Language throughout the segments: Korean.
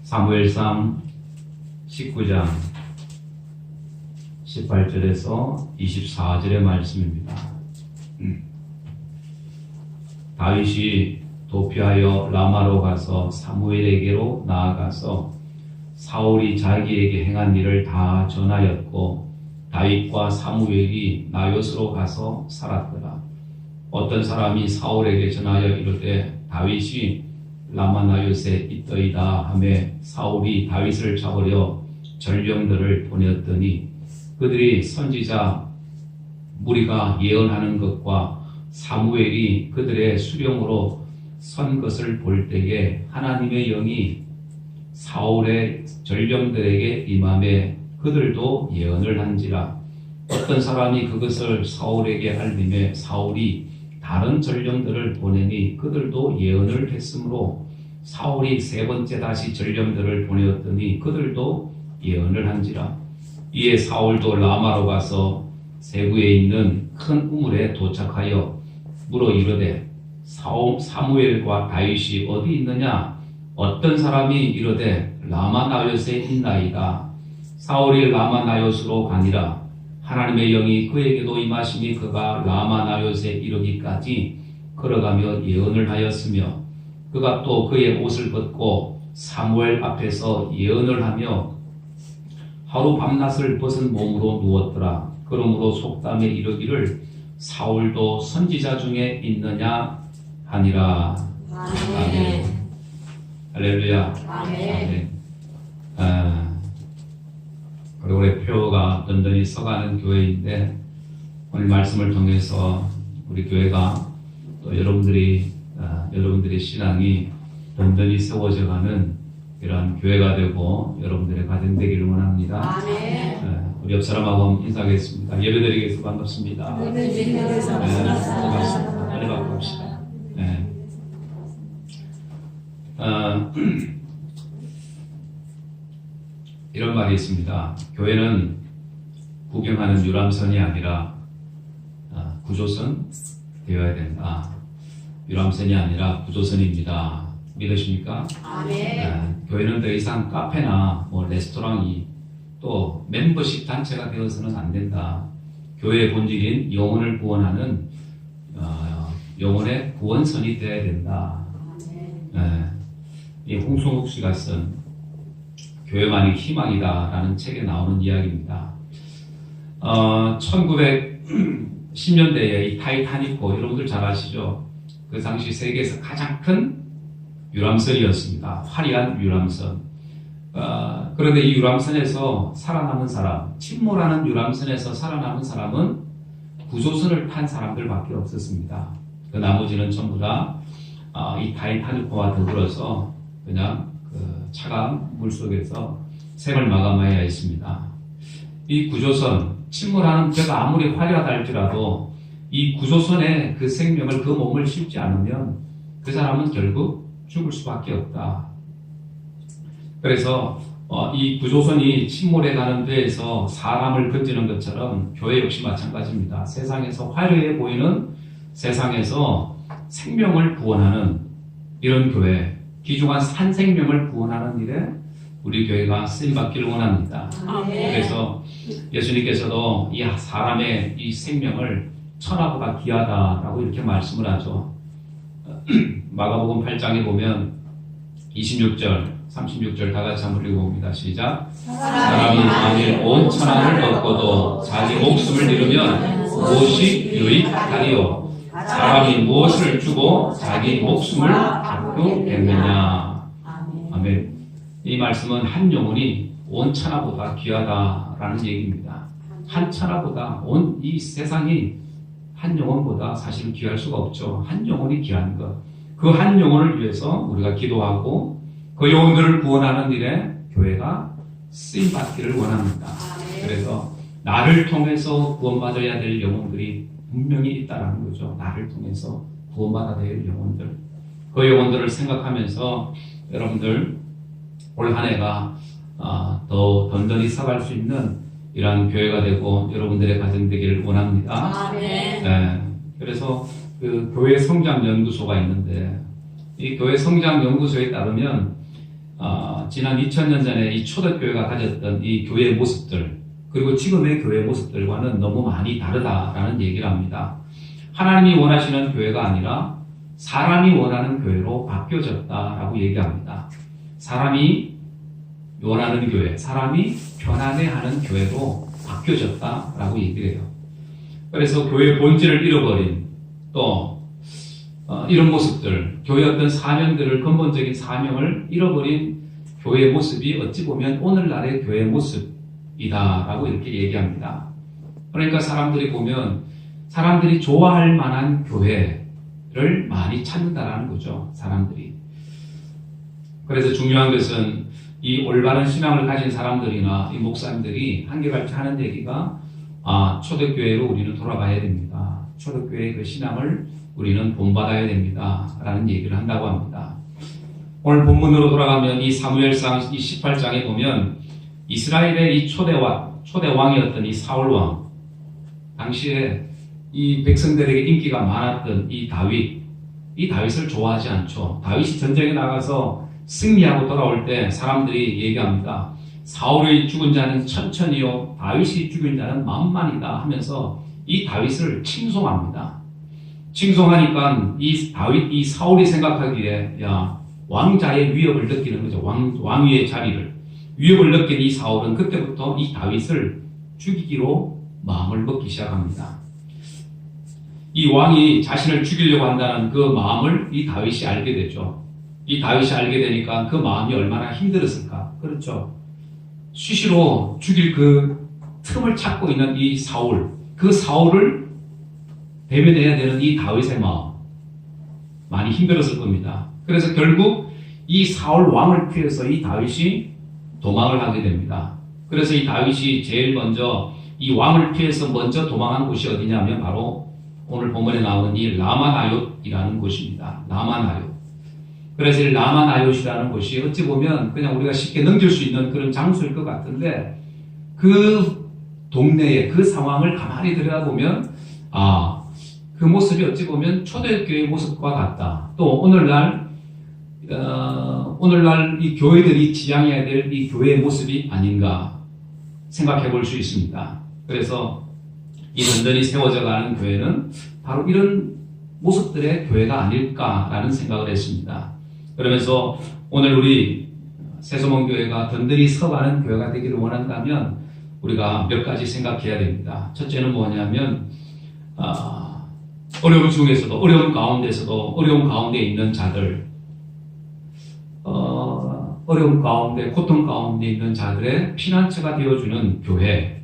사무엘상 19장 18절에서 24절의 말씀입니다. 다윗이 도피하여 라마로 가서 사무엘에게로 나아가서 사울이 자기에게 행한 일을 다 전하였고 다윗과 사무엘이 나요스로 가서 살았더라. 어떤 사람이 사울에게 전하여 이르되 다윗이 라마 나요스에 있더이다 하매 사울이 다윗을 잡으려 전령들을 보냈더니 그들이 선지자 무리가 예언하는 것과 사무엘이 그들의 수령으로 선 것을 볼 때에 하나님의 영이 사울의 전령들에게 임함에 그들도 예언을 한지라. 어떤 사람이 그것을 사울에게 알림해 사울이 다른 전령들을 보내니 그들도 예언을 했으므로 사울이 세 번째 다시 전령들을 보내었더니 그들도 예언을 한지라. 이에 사울도 라마로 가서 세구에 있는 큰 우물에 도착하여 물어 이르되 사무엘과 다윗이 어디 있느냐? 어떤 사람이 이르되 라마 나요스에 있나이다. 사울이 라마 나요스로 가니라. 하나님의 영이 그에게도 임하시니 그가 라마 나요스에 이르기까지 걸어가며 예언을 하였으며 그가 또 그의 옷을 벗고 사무엘 앞에서 예언을 하며 하루 밤낮을 벗은 몸으로 누웠더라. 그러므로 속담에 이르기를 사울도 선지자 중에 있느냐 하니라. 아멘. 할렐루야. 아멘. 그리고 우리 표가 든든히 서가는 교회인데 오늘 말씀을 통해서 우리 교회가 또 여러분들의 신앙이 든든히 세워져가는 이러한 교회가 되고 여러분들의 가정 되기를 원합니다. 우리 옆 사람하고 인사하겠습니다. 예배드리겠습니다. 반갑습니다. 반갑습니다. 빨리 바꿔봅시다. 이런 말이 있습니다. 교회는 구경하는 유람선이 아니라 구조선 되어야 된다. 유람선이 아니라 구조선입니다. 믿으십니까? 교회는 더 이상 카페나 레스토랑이 또 멤버십 단체가 되어서는 안 된다. 교회의 본질인 영혼을 구원하는 영혼의 구원선이 되어야 된다. 이 홍성욱 씨가 쓴 교회만이 희망이다라는 책에 나오는 이야기입니다. 1910년대에 이 타이타닉호 여러분들 잘 아시죠? 그 당시 세계에서 가장 큰 유람선이었습니다. 화려한 유람선. 그런데 이 유람선에서 살아남은 사람, 침몰하는 유람선에서 살아남은 사람은 구조선을 탄 사람들밖에 없었습니다. 그 나머지는 전부 다 이 타이타닉호와 더불어서 그냥 차가운 물속에서 생을 마감하여야 했습니다. 이 구조선, 침몰하는 배가 아무리 화려하다 할지라도 이 구조선에 그 생명을, 그 몸을 싣지 않으면 그 사람은 결국 죽을 수밖에 없다. 그래서 이 구조선이 침몰해 가는 데에서 사람을 건지는 것처럼 교회 역시 마찬가지입니다. 세상에서 화려해 보이는 세상에서 생명을 구원하는 이런 교회, 귀중한 산 생명을 구원하는 일에 우리 교회가 쓰임받기를 원합니다. 그래서 예수님께서도 이 사람의 이 생명을 천하보다 귀하다라고 이렇게 말씀을 하죠. 마가복음 8장에 보면 26절, 36절 다 같이 한번 읽어봅니다. 시작. 사람이 만일 온 천하를 얻고도 자기 목숨을 잃으면 무엇이 유익하리요? 사람이 무엇을 주고 자기 목숨을 받겠느냐. 아멘. 이 말씀은 한 영혼이 온 천하보다 귀하다라는 얘기입니다. 한 천하보다 온 이 세상이 한 영혼보다 사실은 귀할 수가 없죠. 한 영혼이 귀한 것. 그 한 영혼을 위해서 우리가 기도하고 그 영혼들을 구원하는 일에 교회가 쓰임받기를 원합니다. 그래서 나를 통해서 구원받아야 될 영혼들이 분명히 있다라는 거죠. 나를 통해서 구원받아야 될 영혼들. 그 영혼들을 생각하면서 여러분들 올 한 해가 더 든든히 서갈 수 있는 이러한 교회가 되고 여러분들의 가정 되기를 원합니다. 그래서 그 교회 성장 연구소가 있는데 이 교회 성장 연구소에 따르면 지난 2000년 전에 이 초대교회가 가졌던 이 교회의 모습들, 그리고 지금의 교회의 모습들과는 너무 많이 다르다라는 얘기를 합니다. 하나님이 원하시는 교회가 아니라 사람이 원하는 교회로 바뀌어졌다라고 얘기합니다. 사람이 원하는 교회, 사람이 편안해하는 교회로 바뀌어졌다라고 얘기를 해요. 그래서 교회의 본질을 잃어버린 또 이런 모습들, 교회의 어떤 사명들을, 근본적인 사명을 잃어버린 교회의 모습이 어찌 보면 오늘날의 교회의 모습이다라고 이렇게 얘기합니다. 그러니까 사람들이 보면 사람들이 좋아할 만한 교회를 많이 찾는다라는 거죠. 사람들이. 그래서 중요한 것은 이 올바른 신앙을 가진 사람들이나 이 목사님들이 한결같이 하는 얘기가 초대교회로 우리는 돌아가야 됩니다. 초대교회의 그 신앙을 우리는 본받아야 됩니다. 라는 얘기를 한다고 합니다. 오늘 본문으로 돌아가면 이 사무엘상 이 18장에 보면 이스라엘의 이 초대왕이었던 이 사울왕, 당시에 이 백성들에게 인기가 많았던 이 다윗을 좋아하지 않죠. 다윗이 전쟁에 나가서 승리하고 돌아올 때 사람들이 얘기합니다. 사울의 죽은 자는 천천히요, 다윗이 죽은 자는 만만이다 하면서 이 다윗을 칭송합니다. 칭송하니까 이 사울이 생각하기에 왕자의 위협을 느끼는 거죠. 왕위의 자리를 위협을 느낀 이 사울은 그때부터 이 다윗을 죽이기로 마음을 먹기 시작합니다. 이 왕이 자신을 죽이려고 한다는 그 마음을 이 다윗이 알게 되죠. 이 다윗이 알게 되니까 그 마음이 얼마나 힘들었을까. 그렇죠. 수시로 죽일 그 틈을 찾고 있는 이 사울, 그 사울을 대면해야 되는 이 다윗의 마음, 많이 힘들었을 겁니다. 그래서 결국 이 사울 왕을 피해서 이 다윗이 도망을 하게 됩니다. 그래서 이 다윗이 제일 먼저 이 왕을 피해서 먼저 도망한 곳이 어디냐면 바로 오늘 본문에 나오는 이 라마나옅이라는 곳입니다. 라마나옅. 그래서 이 라마나옅이라는 곳이 어찌 보면 그냥 우리가 쉽게 넘길 수 있는 그런 장소일 것 같은데 그 동네의 그 상황을 가만히 들여다보면 그 모습이 어찌 보면 초대교회의 모습과 같다. 또 오늘날 이 교회들이 지향해야 될 이 교회의 모습이 아닌가 생각해 볼 수 있습니다. 그래서 이 든든히 세워져 가는 교회는 바로 이런 모습들의 교회가 아닐까라는 생각을 했습니다. 그러면서 오늘 우리 새소문교회가 든든히 서가는 교회가 되기를 원한다면 우리가 몇 가지 생각해야 됩니다. 첫째는 뭐냐면 어려움 중에서도, 어려움 가운데서도, 어려움 가운데 있는 자들, 어려움 가운데, 고통 가운데 있는 자들의 피난처가 되어주는 교회,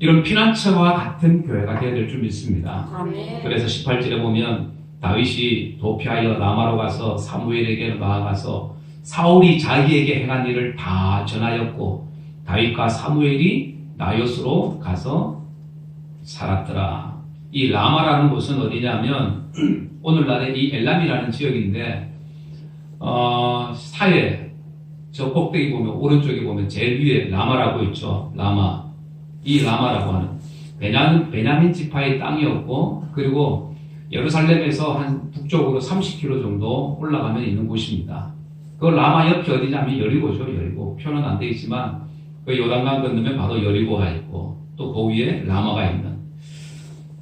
이런 피난처와 같은 교회가 되어야 될 줄 믿습니다. 그래서 18절에 보면 다윗이 도피하여 라마로 가서 사무엘에게 나아가서 사울이 자기에게 행한 일을 다 전하였고 다윗과 사무엘이 나요스로 가서 살았더라. 이 라마라는 곳은 어디냐면 오늘날의 이 엘람이라는 지역인데 사해 저 꼭대기 보면 오른쪽에 보면 제일 위에 라마라고 있죠. 라마. 이 라마라고 하는 베냐민 지파의 땅이었고 그리고 예루살렘에서 한 북쪽으로 30km 정도 올라가면 있는 곳입니다. 그 라마 옆이 어디냐면 여리고죠. 여리고. 표는 안 되어 있지만 그 요단강 건너면 바로 여리고가 있고 또 그 위에 라마가 있는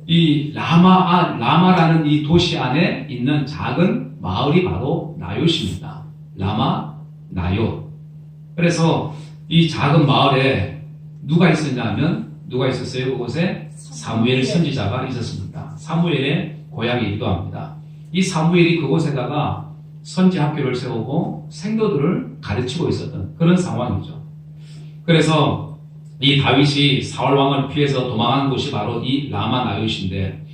이 라마라는 이 도시 안에 있는 작은 마을이 바로 나요시입니다. 라마, 나요. 그래서 이 작은 마을에 누가 있었냐면 누가 있었어요? 그곳에 사무엘 선지자가 있었습니다. 사무엘의 고향이기도 합니다. 이 사무엘이 그곳에다가 선지 학교를 세우고 생도들을 가르치고 있었던 그런 상황이죠. 그래서 이 다윗이 사울 왕을 피해서 도망한 곳이 바로 이 라마나옅인데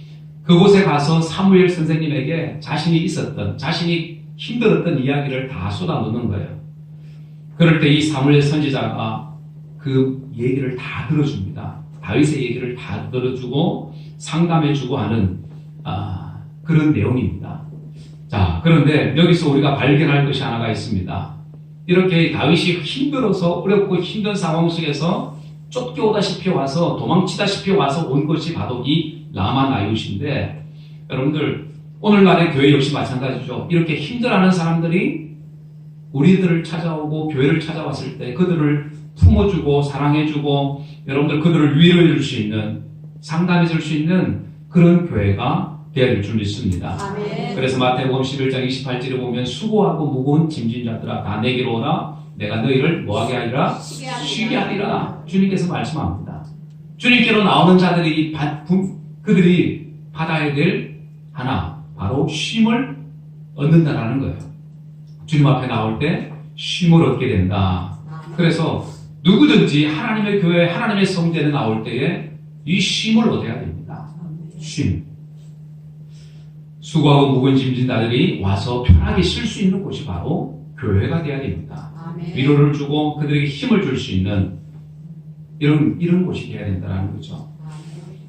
그곳에 가서 사무엘 선생님에게 자신이 힘들었던 이야기를 다 쏟아놓는 거예요. 그럴 때 이 사무엘 선지자가 그 얘기를 다 들어줍니다. 다윗의 얘기를 다 들어주고 상담해주고 하는 그런 내용입니다. 자, 그런데 여기서 우리가 발견할 것이 하나가 있습니다. 이렇게 다윗이 힘들어서 어렵고 힘든 상황 속에서 쫓겨오다시피 와서 도망치다시피 와서 온 것이 바로 이 라마나옅인데 여러분들 오늘날의 교회 역시 마찬가지죠. 이렇게 힘들어하는 사람들이 우리들을 찾아오고 교회를 찾아왔을 때 그들을 품어주고 사랑해주고 여러분들 그들을 위로해 줄 수 있는 상담해 줄 수 있는 그런 교회가 되어야 될 줄 믿습니다. 아멘. 그래서 마태복음 11장 28절에 보면 수고하고 무거운 짐진 자들아 다 내게로 오라 내가 너희를 뭐하게 하리라? 쉬게 하리라. 주님께서 말씀합니다. 주님께로 나오는 자들이 그들이 받아야 될 하나 바로 쉼을 얻는다라는 거예요. 주님 앞에 나올 때 쉼을 얻게 된다. 그래서 누구든지 하나님의 교회, 하나님의 성전에 나올 때에 이 쉼을 얻어야 됩니다. 쉼. 수고하고 무거운 짐진 자들이 와서 편하게 쉴 수 있는 곳이 바로 교회가 되어야 됩니다. 아멘. 위로를 주고 그들에게 힘을 줄 수 있는 이런 곳이 되어야 된다는 거죠.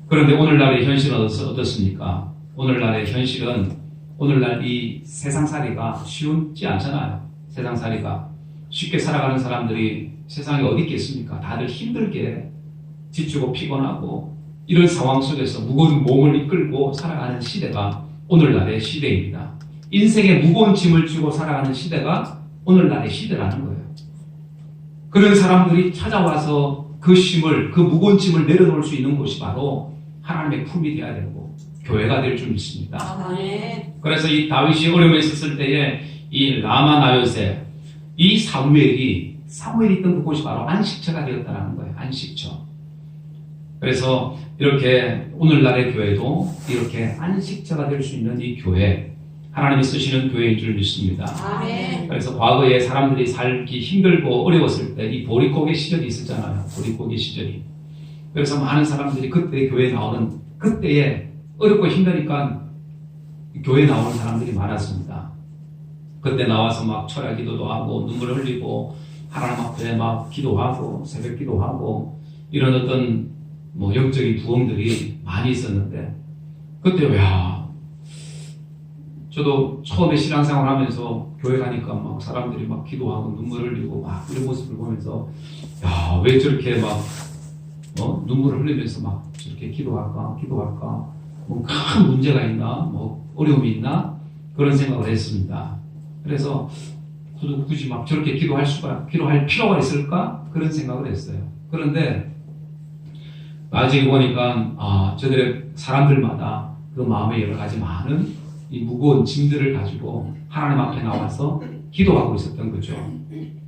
그런데 오늘날의 현실은 어떻습니까? 오늘날의 현실은 오늘날 이 세상살이가 쉽지 않잖아요. 세상살이가 쉽게 살아가는 사람들이 세상에 어디 있겠습니까? 다들 힘들게 지치고 피곤하고 이런 상황 속에서 무거운 몸을 이끌고 살아가는 시대가 오늘날의 시대입니다. 인생에 무거운 짐을 지고 살아가는 시대가 오늘날의 시대라는 거예요. 그런 사람들이 찾아와서 그 짐을, 그 무거운 짐을 내려놓을 수 있는 곳이 바로 하나님의 품이 되어야 되고 교회가 될 줄 믿습니다. 아멘. 그래서 이 다윗이 어려움에 있었을 때에 이 라마 나요세, 이 사무엘이 있던 그곳이 바로 안식처가 되었다는 거예요. 안식처. 그래서 이렇게 오늘날의 교회도 이렇게 안식처가 될 수 있는 이 교회, 하나님이 쓰시는 교회인 줄 믿습니다. 아멘. 그래서 과거에 사람들이 살기 힘들고 어려웠을 때 이 보릿고개 시절이 있었잖아요. 보릿고개 시절이. 그래서 많은 사람들이 그때 교회에 나오는 그때에 어렵고 힘드니까 교회에 나오는 사람들이 많았습니다. 그때 나와서 막 철야 기도도 하고 눈물을 흘리고 하나님 앞에 막 기도하고 새벽 기도하고 이런 어떤 영적인 부흥들이 많이 있었는데 그때 저도 처음에 신앙생활 하면서 교회 가니까 막 사람들이 막 기도하고 눈물을 흘리고 막 이런 모습을 보면서 왜 저렇게 막 눈물을 흘리면서 막 저렇게 기도할까 큰 문제가 있나 어려움이 있나 그런 생각을 했습니다. 그래서 굳이 막 저렇게 기도할 필요가 있을까 그런 생각을 했어요. 그런데 나중에 보니까 저들의 사람들마다 그 마음에 여러 가지 많은 이 무거운 짐들을 가지고 하나님 앞에 나와서 기도하고 있었던 거죠.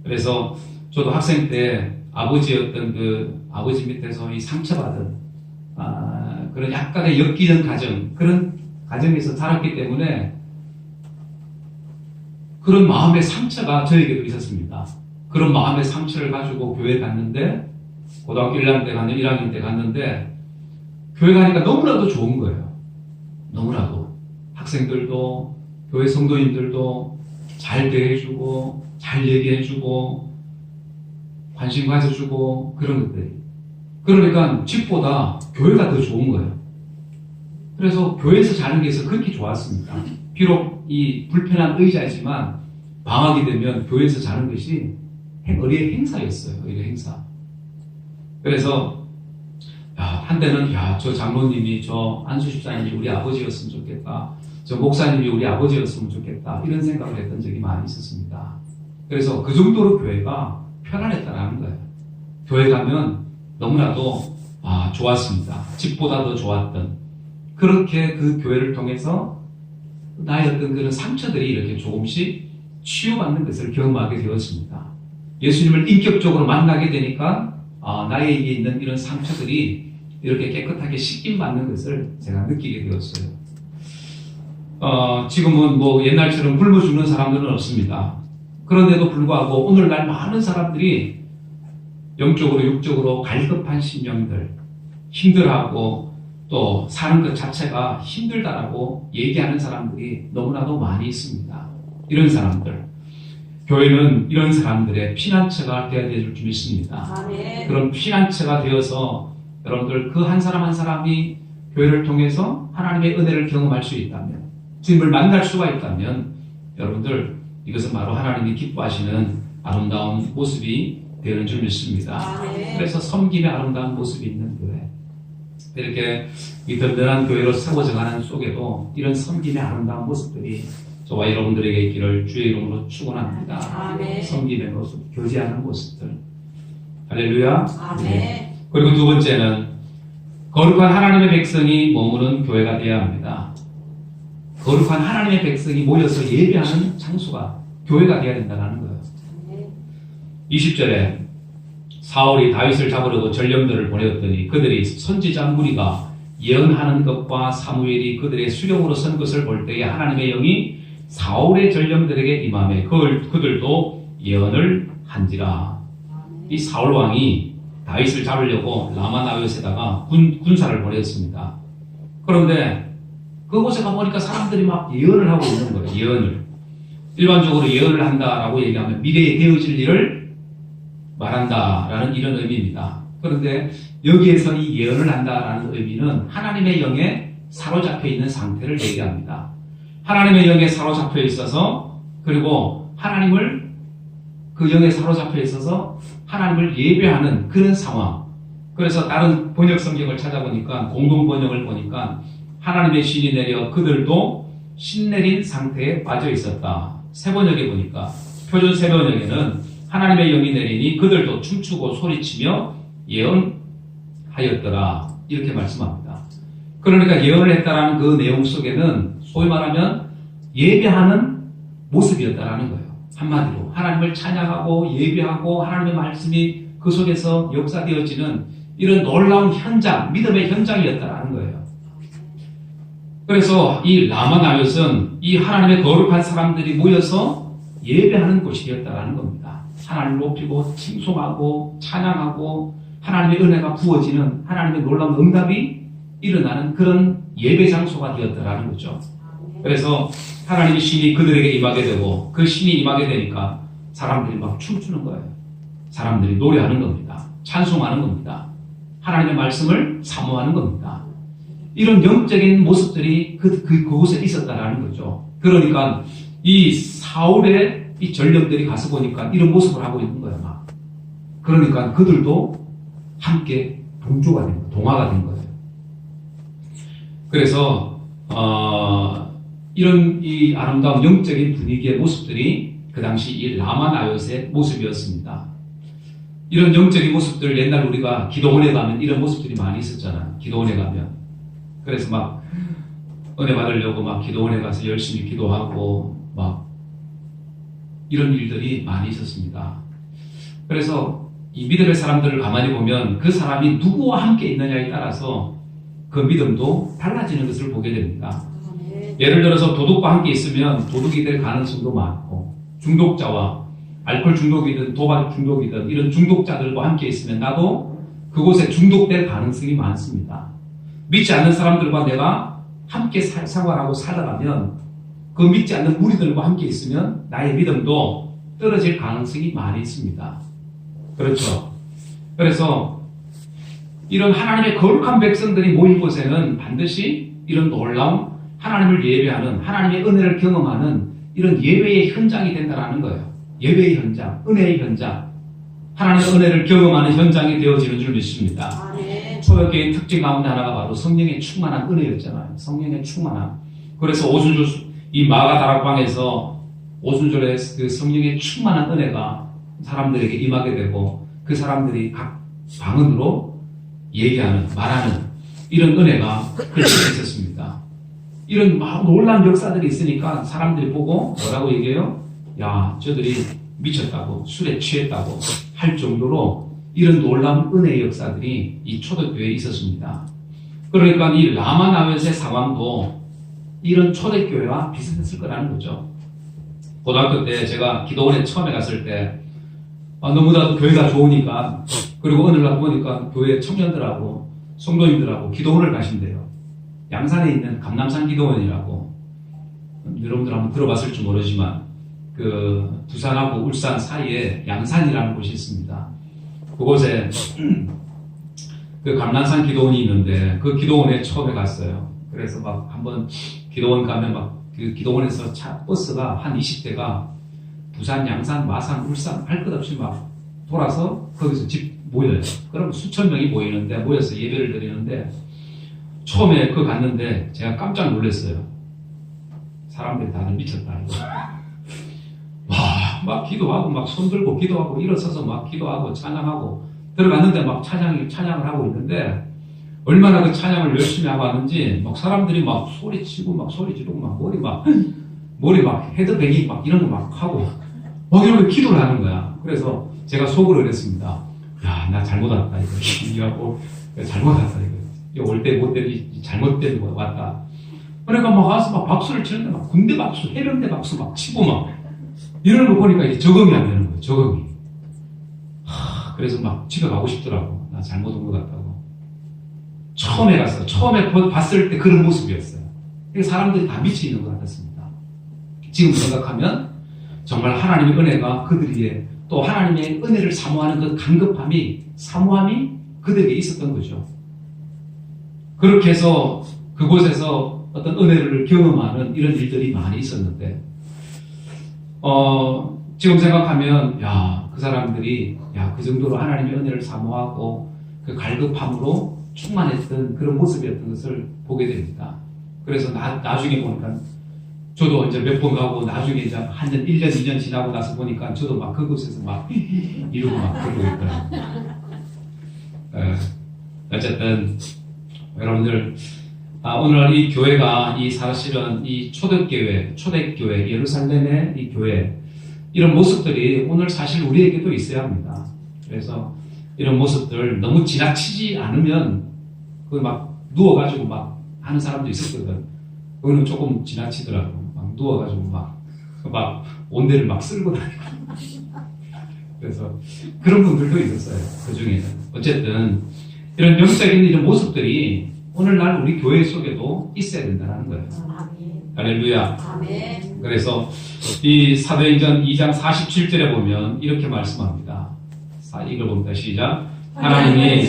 그래서 저도 학생 때 아버지였던 그 아버지 밑에서 이 상처받은 그런 약간의 엮이는 가정, 그런 가정에서 자랐기 때문에 그런 마음의 상처가 저에게도 있었습니다. 그런 마음의 상처를 가지고 교회에 갔는데 고등학교 1학년 때 갔는데 교회 가니까 너무나도 좋은 거예요. 너무나도. 학생들도 교회 성도님들도 잘 대해주고 잘 얘기해주고 관심 가져주고 그런 것들이. 그러니까 집보다 교회가 더 좋은 거예요. 그래서 교회에서 자는 게 그렇게 좋았습니다. 비록 이 불편한 의자이지만 방학이 되면 교회에서 자는 것이 의례의 행사였어요. 의례 행사. 그래서 한때는 저 장로님이 저 안수 집사님이 우리 아버지였으면 좋겠다. 저 목사님이 우리 아버지였으면 좋겠다. 이런 생각을 했던 적이 많이 있었습니다. 그래서 그 정도로 교회가 편안했다는 거예요. 교회 가면 너무나도 좋았습니다. 집보다 더 좋았던 그렇게 그 교회를 통해서 나의 어떤 그런 상처들이 이렇게 조금씩 치유받는 것을 경험하게 되었습니다. 예수님을 인격적으로 만나게 되니까 나에게 있는 이런 상처들이 이렇게 깨끗하게 씻김받는 것을 제가 느끼게 되었어요. 지금은 옛날처럼 굶어 죽는 사람들은 없습니다. 그런데도 불구하고 오늘날 많은 사람들이 영적으로 육적으로 갈급한 심령들, 힘들어하고 또 사는 것 자체가 힘들다라고 얘기하는 사람들이 너무나도 많이 있습니다. 이런 사람들. 교회는 이런 사람들의 피난처가 되어야 될 줄 믿습니다. 아멘. 그런 피난처가 되어서 여러분들 그 한 사람 한 사람이 교회를 통해서 하나님의 은혜를 경험할 수 있다면, 주님을 만날 수가 있다면 여러분들 이것은 바로 하나님이 기뻐하시는 아름다운 모습이 되는 줄 믿습니다. 아멘. 그래서 섬김의 아름다운 모습이 있는 교회, 이렇게 이 든든한 교회로 세워져 가는 속에도 이런 섬김의 아름다운 모습들이 저와 여러분들에게 있기를 주의 이름으로 축원합니다. 아멘. 섬김의 모습, 교제하는 모습들. 할렐루야. 아멘. 그리고 두 번째는 거룩한 하나님의 백성이 머무는 교회가 되어야 합니다. 거룩한 하나님의 백성이 모여서 예배하는 장소가 교회가 되어야 된다는 거예요. 20절에 사울이 다윗을 잡으려고 전령들을 보내었더니 그들이 선지자 무리가 예언하는 것과 사무엘이 그들의 수령으로 선 것을 볼 때에 하나님의 영이 사울의 전령들에게 임하매 그들도 예언을 한지라. 이 사울 왕이 다윗을 잡으려고 라마나요에다가 군사를 보냈습니다. 그런데 그곳에 가보니까 사람들이 막 예언을 하고 있는 거예요. 예언을. 일반적으로 예언을 한다라고 얘기하면 미래에 되어질 일을 말한다라는 이런 의미입니다. 그런데 여기에서 이 예언을 한다라는 의미는 하나님의 영에 사로잡혀 있는 상태를 얘기합니다. 하나님의 영에 사로잡혀 있어서 그리고 하나님을 그 영에 사로잡혀 있어서 하나님을 예배하는 그런 상황. 그래서 다른 번역 성경을 찾아보니까 공동 번역을 보니까 하나님의 신이 내려 그들도 신 내린 상태에 빠져 있었다. 새 번역에 보니까 표준 새 번역에는 하나님의 영이 내리니 그들도 춤추고 소리치며 예언하였더라. 이렇게 말씀합니다. 그러니까 예언을 했다라는 그 내용 속에는 소위 말하면 예배하는 모습이었다라는 거예요. 한마디로 하나님을 찬양하고 예배하고 하나님의 말씀이 그 속에서 역사되어지는 이런 놀라운 현장, 믿음의 현장이었다라는 거예요. 그래서 이 라마나요스는 이 하나님의 거룩한 사람들이 모여서 예배하는 곳이었다라는 겁니다. 하나님을 높이고 칭송하고 찬양하고 하나님의 은혜가 부어지는 하나님의 놀라운 응답이 일어나는 그런 예배 장소가 되었다라는 거죠. 그래서 하나님의 신이 그들에게 임하게 되고 그 신이 임하게 되니까 사람들이 막 춤추는 거예요. 사람들이 노래하는 겁니다. 찬송하는 겁니다. 하나님의 말씀을 사모하는 겁니다. 이런 영적인 모습들이 그곳에 있었다라는 거죠. 그러니까 이 사울의 이 전령들이 가서 보니까 이런 모습을 하고 있는 거예요. 막. 그러니까 그들도 함께 동조가 된 거예요. 동화가 된 거예요. 그래서 이런 이 아름다운 영적인 분위기의 모습들이 그 당시 이 라마나요스의 모습이었습니다. 이런 영적인 모습들 옛날 우리가 기도원에 가면 이런 모습들이 많이 있었잖아요. 기도원에 가면. 그래서 막 은혜 받으려고 막 기도원에 가서 열심히 기도하고 막 이런 일들이 많이 있었습니다. 그래서 이 믿음의 사람들을 가만히 보면 그 사람이 누구와 함께 있느냐에 따라서 그 믿음도 달라지는 것을 보게 됩니다. 예를 들어서 도둑과 함께 있으면 도둑이 될 가능성도 많고 중독자와 알코올 중독이든 도박 중독이든 이런 중독자들과 함께 있으면 나도 그곳에 중독될 가능성이 많습니다. 믿지 않는 사람들과 내가 함께 생활하고 살아가면 그 믿지 않는 무리들과 함께 있으면 나의 믿음도 떨어질 가능성이 많이 있습니다. 그렇죠. 그래서 이런 하나님의 거룩한 백성들이 모인 곳에는 반드시 이런 놀라운 하나님을 예배하는 하나님의 은혜를 경험하는 이런 예배의 현장이 된다는 거예요. 예배의 현장, 은혜의 현장, 하나님의 은혜를 경험하는 현장이 되어지는 줄 믿습니다. 초역교회의 특징 가운데 하나가 바로 성령의 충만한 은혜였잖아요. 성령의 충만함. 그래서 오순절 이 마가 다락방에서 오순절에 그 성령의 충만한 은혜가 사람들에게 임하게 되고 그 사람들이 각 방언으로 얘기하는, 말하는 이런 은혜가 그렇게 있었습니다. 이런 막 놀라운 역사들이 있으니까 사람들이 보고 뭐라고 얘기해요? 야, 저들이 미쳤다고, 술에 취했다고 할 정도로 이런 놀라운 은혜의 역사들이 이 초대교회에 있었습니다. 그러니까 이 라마나요스의 상황도 이런 초대교회와 비슷했을 거라는 거죠. 고등학교 때 제가 기도원에 처음에 갔을 때 너무나도 교회가 좋으니까 그리고 어느 날 보니까 교회 청년들하고 성도님들하고 기도원을 가신대요. 양산에 있는 감남산 기도원이라고 여러분들 한번 들어봤을지 모르지만 그 부산하고 울산 사이에 양산이라는 곳이 있습니다. 그곳에 그 감남산 기도원이 있는데 그 기도원에 처음에 갔어요. 그래서 막 한번 기도원 가면 막 그 기도원에서 버스가 한 20대가 부산, 양산, 마산, 울산 할 것 없이 막 돌아서 거기서 집 모여요. 그럼 수천 명이 모여서 예배를 드리는데 처음에 그 갔는데 제가 깜짝 놀랐어요. 사람들이 다들 미쳤다. 와, 막 기도하고, 막 손들고 기도하고, 일어서서 막 기도하고, 찬양하고, 들어갔는데 막 찬양을 하고 있는데, 얼마나 그 찬양을 열심히 하고 왔는지, 막 사람들이 막 소리치고, 막 소리 지르고, 막 머리 막 헤드뱅잉 막 이런 거 막 하고, 막 이러고 기도를 하는 거야. 그래서 제가 속으로 그랬습니다. 야, 나 잘못 왔다, 이거. 이거 잘못 왔다, 이거. 올 때 못 되니 잘못된 거 왔다. 그러니까 막 와서 막 박수를 치는데 막 군대 박수, 해병대 박수 막 치고 막 이러는 거 보니까 이제 적응이 안 되는 거예요, 적응이. 그래서 막 집에 가고 싶더라고. 나 잘못 온 것 같다고. 처음에 봤을 때 그런 모습이었어요. 사람들이 다 미쳐있는 것 같았습니다. 지금 생각하면 정말 하나님의 은혜가 그들에게 또 하나님의 은혜를 사모하는 그 사모함이 그들에게 있었던 거죠. 그렇게 해서 그곳에서 어떤 은혜를 경험하는 이런 일들이 많이 있었는데, 지금 생각하면, 그 사람들이, 그 정도로 하나님의 은혜를 사모하고 그 갈급함으로 충만했던 그런 모습이었던 것을 보게 됩니다. 그래서 나중에 보니까, 저도 이제 몇 번 가고, 나중에 이제 한 년, 1년, 2년 지나고 나서 보니까 저도 막 그곳에서 막 이러고 막 그러고 있더라고요. 어쨌든, 여러분들, 오늘 이 교회가 사실은 이 초대교회, 예루살렘의 이 교회, 이런 모습들이 오늘 사실 우리에게도 있어야 합니다. 그래서 이런 모습들 너무 지나치지 않으면 막 누워가지고 막 하는 사람도 있었거든. 그거는 조금 지나치더라고. 막 누워가지고 막 온데를 막 쓸고 다니고. 그래서 그런 분들도 있었어요. 그 중에는. 어쨌든 이런 영적인 이런 모습들이 오늘날 우리 교회 속에도 있어야 된다는 거예요. 할렐루야. 아멘. 그래서 이 사도행전 2장 47절에 보면 이렇게 말씀합니다. 읽어봅니다. 시작. 하나님이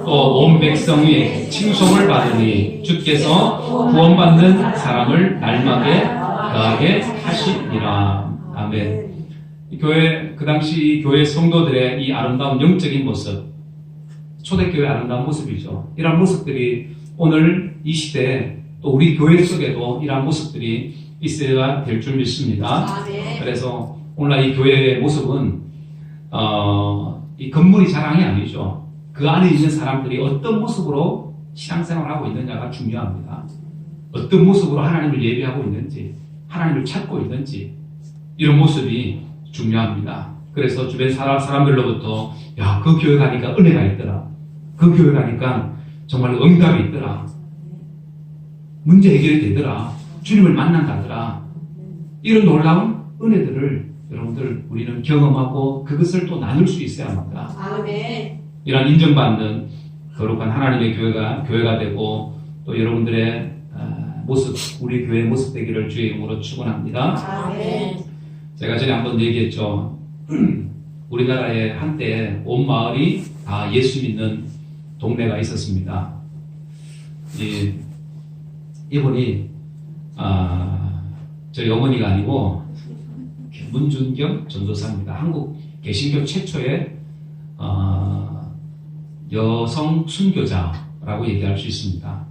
또 온 백성 위에 칭송을 받으니 주께서 구원받는 사람을 날마게 더하게 하시니라. 아멘. 그 당시 교회 성도들의 이 아름다운 영적인 모습, 초대교회의 아름다운 모습이죠. 이런 모습들이 오늘 이 시대에 또 우리 교회 속에도 이러한 모습들이 있어야 될 줄 믿습니다. 그래서 오늘날 이 교회의 모습은 이 건물이 자랑이 아니죠. 그 안에 있는 사람들이 어떤 모습으로 신앙생활을 하고 있느냐가 중요합니다. 어떤 모습으로 하나님을 예배하고 있는지, 하나님을 찾고 있는지, 이런 모습이 중요합니다. 그래서 주변 사람들로부터 그 교회 가니까 은혜가 있더라. 그 교회 가니까 정말 응답이 있더라. 문제 해결이 되더라. 주님을 만난다더라. 이런 놀라운 은혜들을 여러분들 우리는 경험하고 그것을 또 나눌 수 있어야 합니다. 아멘. 이런 인정받는 거룩한 하나님의 교회가 되고 또 여러분들의 모습, 우리 교회의 모습 되기를 주의 이름으로 축원합니다. 아멘. 제가 전에 한번 얘기했죠. 우리나라에 한때 온 마을이 다 예수 믿는 동네가 있었습니다. 이분이 저희 어머니가 아니고 문준경 전도사입니다. 한국 개신교 최초의 여성 순교자라고 얘기할 수 있습니다.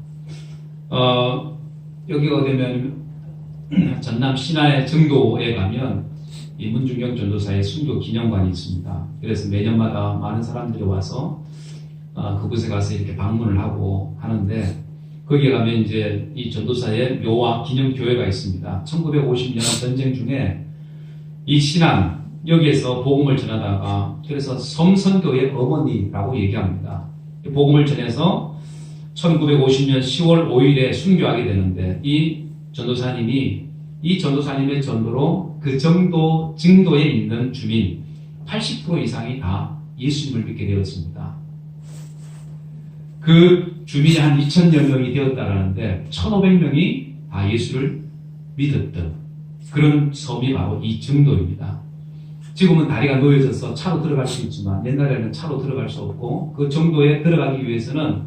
여기가 되면 전남 신안의 정도에 가면 이 문준경 전도사의 순교 기념관이 있습니다. 그래서 매년마다 많은 사람들이 와서 그곳에 가서 이렇게 방문을 하고 하는데, 거기에 가면 이제 이 전도사의 묘와 기념교회가 있습니다. 1950년 전쟁 중에 이 신안, 여기에서 복음을 전하다가, 그래서 섬선교의 어머니라고 얘기합니다. 복음을 전해서 1950년 10월 5일에 순교하게 되는데, 이 전도사님의 전도로 그 증도에 있는 주민 80% 이상이 다 예수님을 믿게 되었습니다. 그 주민이 한 2,000여 명이 되었다라는데 1,500명이 다 예수를 믿었던 그런 섬이 바로 이 정도입니다. 지금은 다리가 놓여져서 차로 들어갈 수 있지만 옛날에는 차로 들어갈 수 없고, 그 정도에 들어가기 위해서는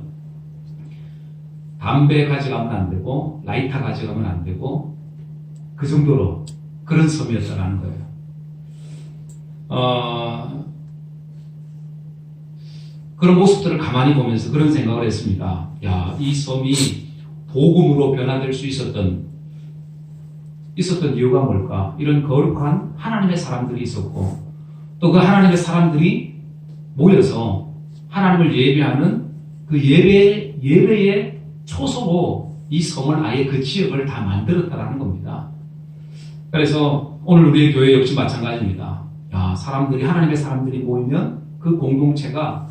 담배 가져가면 안 되고 라이터 가져가면 안 되고, 그 정도로 그런 섬이었다라는 거예요. 그런 모습들을 가만히 보면서 그런 생각을 했습니다. 이 섬이 복음으로 변화될 수 있었던 있었던 이유가 뭘까? 이런 거룩한 하나님의 사람들이 있었고, 또 그 하나님의 사람들이 모여서 하나님을 예배하는 그 예배의 초소로 이 성을 아예 그 지역을 다 만들었다라는 겁니다. 그래서 오늘 우리의 교회 역시 마찬가지입니다. 사람들이, 하나님의 사람들이 모이면 그 공동체가,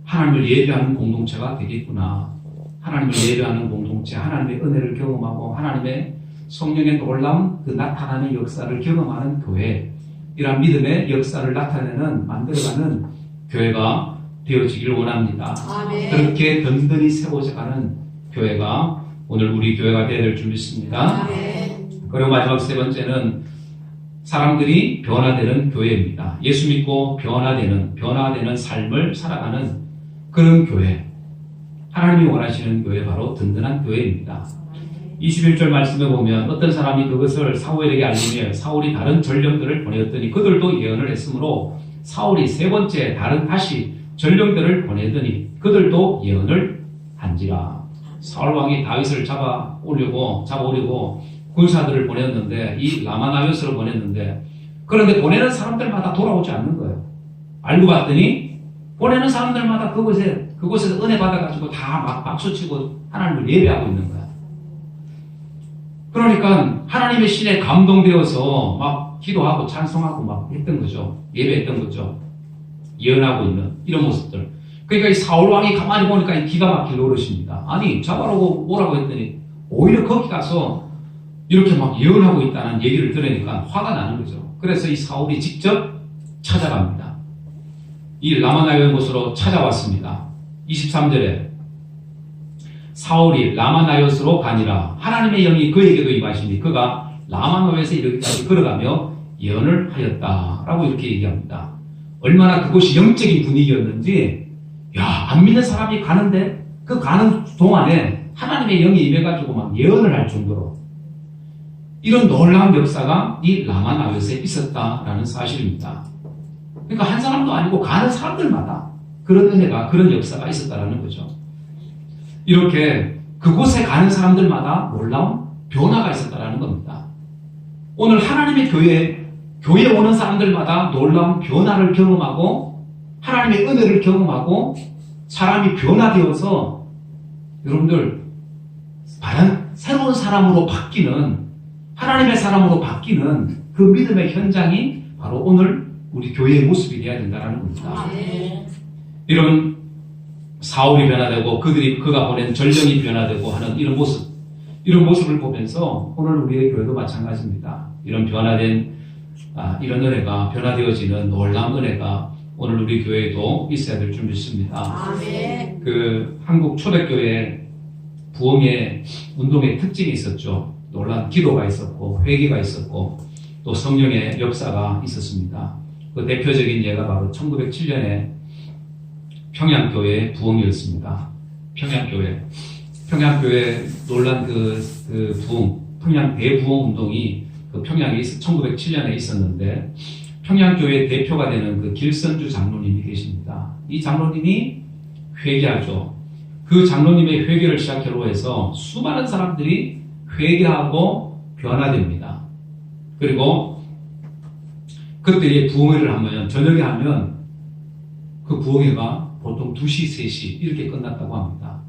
하나님을 예배하는 공동체가 되겠구나. 하나님을 예배하는 공동체, 하나님의 은혜를 경험하고 하나님의 성령의 놀라운 그 나타나는 역사를 경험하는 교회, 이러한 믿음의 역사를 만들어가는 교회가 되어지길 원합니다. 아멘. 그렇게 든든히 세워져가는 교회가 오늘 우리 교회가 되어야 될 줄 믿습니다. 아멘. 그리고 마지막 세 번째는 사람들이 변화되는 교회입니다. 예수 믿고 변화되는 삶을 살아가는 그런 교회. 하나님이 원하시는 교회, 바로 든든한 교회입니다. 21절 말씀에 보면 어떤 사람이 그것을 사울에게 알리며 사울이 다른 전령들을 보내었더니 그들도 예언을 했으므로 사울이 세 번째 다시 전령들을 보내더니 그들도 예언을 한지라. 사울 왕이 다윗을 잡아오려고 군사들을 보냈는데, 이 라마나요스를 보냈는데, 그런데 보내는 사람들마다 돌아오지 않는 거예요. 알고 봤더니 보내는 사람들마다 그곳에서 은혜 받아가지고 다 막 박수치고 하나님을 예배하고 있는 거야. 그러니까 하나님의 신에 감동되어서 막 기도하고 찬송하고 막 했던 거죠. 예배했던 거죠. 예언하고 있는 이런 모습들. 그러니까 이 사울 왕이 가만히 보니까 기가 막힐 노릇입니다. 아니, 잡아오고 오라고 했더니 오히려 거기 가서 이렇게 막 예언하고 있다는 얘기를 들으니까 화가 나는 거죠. 그래서 이 사울이 직접 찾아갑니다. 이 라마나요의 곳으로 찾아왔습니다. 23절에 사울이 라마나요스로 가니라. 하나님의 영이 그에게도 임하시니 그가 라마나요에서 이르기까지 걸어가며 예언을 하였다라고 이렇게 얘기합니다. 얼마나 그곳이 영적인 분위기였는지, 안 믿는 사람이 가는데 그 가는 동안에 하나님의 영이 임해가지고 막 예언을 할 정도로 이런 놀라운 역사가 이 라마나요스에 있었다라는 사실입니다. 그러니까 한 사람도 아니고 가는 사람들마다 그런 은혜가, 그런 역사가 있었다라는 거죠. 이렇게 그곳에 가는 사람들마다 놀라운 변화가 있었다라는 겁니다. 오늘 하나님의 교회에 오는 사람들마다 놀라운 변화를 경험하고 하나님의 은혜를 경험하고 사람이 변화되어서 여러분들 새로운 사람으로 바뀌는, 하나님의 사람으로 바뀌는 그 믿음의 현장이 바로 오늘 우리 교회의 모습이 되어야 된다는 겁니다. 이런 사울이 변화되고 그가 보낸 전령이 변화되고 하는 이런 모습을 보면서 오늘 우리의 교회도 마찬가지입니다. 이런 변화된 이런 은혜가, 변화되어지는 놀라운 은혜가 오늘 우리 교회에도 있어야 될 줄 믿습니다. 아멘. 그 한국 초대교회 부흥의 운동의 특징이 있었죠. 놀라운 기도가 있었고 회개가 있었고 또 성령의 역사가 있었습니다. 그 대표적인 예가 바로 1907년에 평양교회 부흥이었습니다. 평양교회 놀란 그 부흥, 평양 대부흥 운동이 그 평양에 1907년에 있었는데, 평양교회 대표가 되는 그 길선주 장로님이 계십니다. 이 장로님이 회개하죠. 그 장로님의 회개를 시작으로 해서 수많은 사람들이 회개하고 변화됩니다. 그리고 그때의 부흥회를 하면, 저녁에 하면 그 부흥회가 보통 2시, 3시 이렇게 끝났다고 합니다.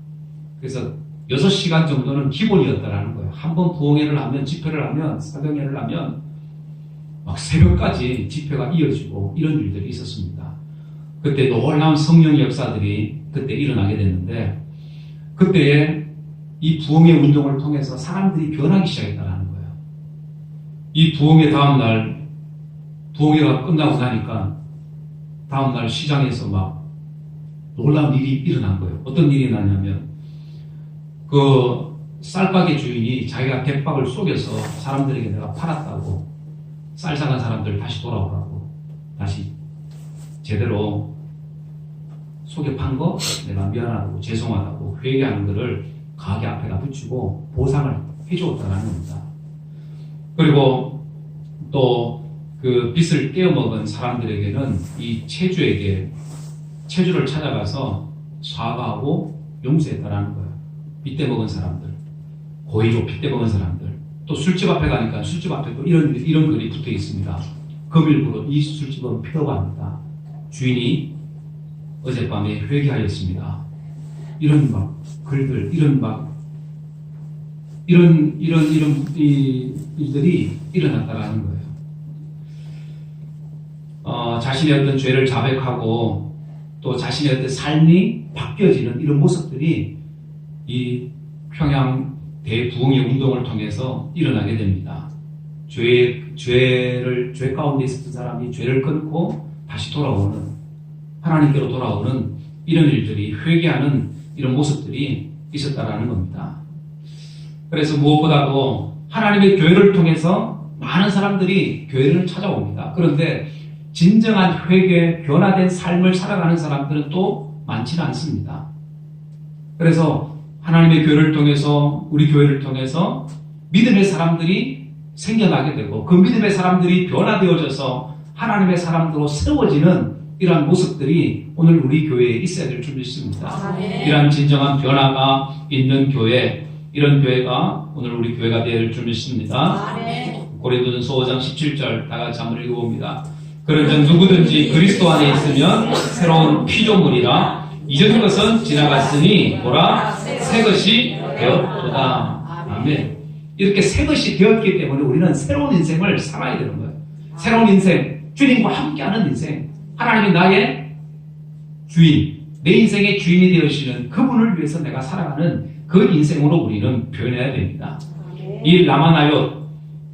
그래서 6시간 정도는 기본이었다라는 거예요. 한번 부흥회를 하면, 집회를 하면, 사경회를 하면 막 새벽까지 집회가 이어지고 이런 일들이 있었습니다. 그때 놀라운 성령의 역사들이 그때 일어나게 됐는데, 그때에 이 부흥회 운동을 통해서 사람들이 변하기 시작했다는 거예요. 이 부흥회 다음날, 부흥회가 끝나고 나니까 다음날 시장에서 막 놀라운 일이 일어난 거예요. 어떤 일이 일어나냐면, 그 쌀가게 주인이 자기가 대박을 속여서 사람들에게 내가 팔았다고, 쌀 사간 사람들 다시 돌아오라고, 다시 제대로 속여 판 거 내가 미안하다고, 죄송하다고 회개하는 거를 가게 앞에다 붙이고 보상을 해주었다는 겁니다. 그리고 또 그 빚을 떼어먹은 사람들에게는 이 체주를 찾아가서 사과하고 용서했다라는 거예요. 빚 떼먹은 사람들, 고의로 빚 떼먹은 사람들, 또 술집 앞에 가니까 술집 앞에 또 이런 글이 붙어 있습니다. 금일부로 이 술집은 폐업합니다. 주인이 어젯밤에 회개하였습니다. 이런 막 글들, 이런 일들이 일어났다라는 거예요. 자신의 어떤 죄를 자백하고 또 자신의 어떤 삶이 바뀌어지는 이런 모습들이 이 평양 대부흥의 운동을 통해서 일어나게 됩니다. 죄 가운데 있었던 사람이 죄를 끊고 다시 돌아오는, 하나님께로 돌아오는 이런 일들이, 회개하는 이런 모습들이 있었다라는 겁니다. 그래서 무엇보다도 하나님의 교회를 통해서 많은 사람들이 교회를 찾아옵니다. 그런데 진정한 회개, 변화된 삶을 살아가는 사람들은 또 많지는 않습니다. 그래서 하나님의 교회를 통해서, 우리 교회를 통해서 믿음의 사람들이 생겨나게 되고 그 믿음의 사람들이 변화되어져서 하나님의 사람들로 세워지는 이러한 모습들이 오늘 우리 교회에 있어야 될 줄 믿습니다. 이러한 진정한 변화가 있는 교회, 이런 교회가 오늘 우리 교회가 되어야 될 줄 믿습니다. 고린도전서 5장 17절 다 같이 한번 읽어봅니다. 그런즉 누구든지 그리스도 안에 있으면 새로운 피조물이라 이전 것은 지나갔으니 보라 새 것이 되었도다. 아멘. 이렇게 새 것이 되었기 때문에 우리는 새로운 인생을 살아야 되는 거예요. 새로운 인생, 주님과 함께하는 인생, 하나님이 나의 주인, 내 인생의 주인이 되시는 그분을 위해서 내가 살아가는 그 인생으로 우리는 변해야 됩니다. 이 라마나얏,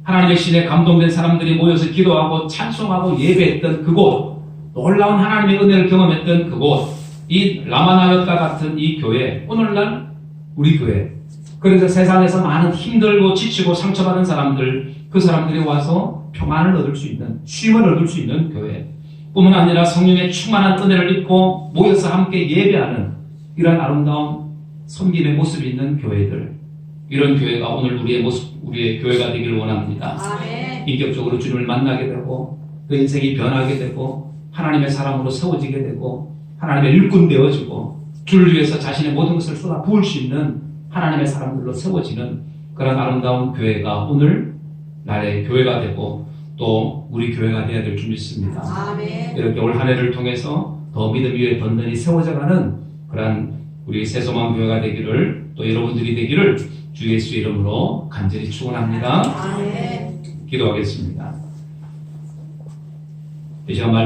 하나님의 신에 감동된 사람들이 모여서 기도하고 찬송하고 예배했던 그곳, 놀라운 하나님의 은혜를 경험했던 그곳, 이 라마나얏과 같은 이 교회, 오늘날 우리 교회, 그래서 세상에서 많은 힘들고 지치고 상처받은 사람들, 그 사람들이 와서 평안을 얻을 수 있는, 쉼을 얻을 수 있는 교회, 뿐만 아니라 성령의 충만한 은혜를 입고 모여서 함께 예배하는 이런 아름다운 섬김의 모습이 있는 교회들, 이런 교회가 오늘 우리의 교회가 되기를 원합니다. 아멘. 인격적으로 주님을 만나게 되고 그 인생이 변하게 되고 하나님의 사람으로 세워지게 되고 하나님의 일꾼 되어지고 주를 위해서 자신의 모든 것을 쏟아 부을 수 있는 하나님의 사람들로 세워지는 그런 아름다운 교회가 오늘 날의 교회가 되고 또 우리 교회가 되어야 될 줄 믿습니다. 아멘. 이렇게 올 한 해를 통해서 더 믿음 위에 던전이 세워져가는 그런 우리 새소망 교회가 되기를, 또 여러분들이 되기를 주 예수의 이름으로 간절히 축원합니다. 기도하겠습니다. 이 시간 말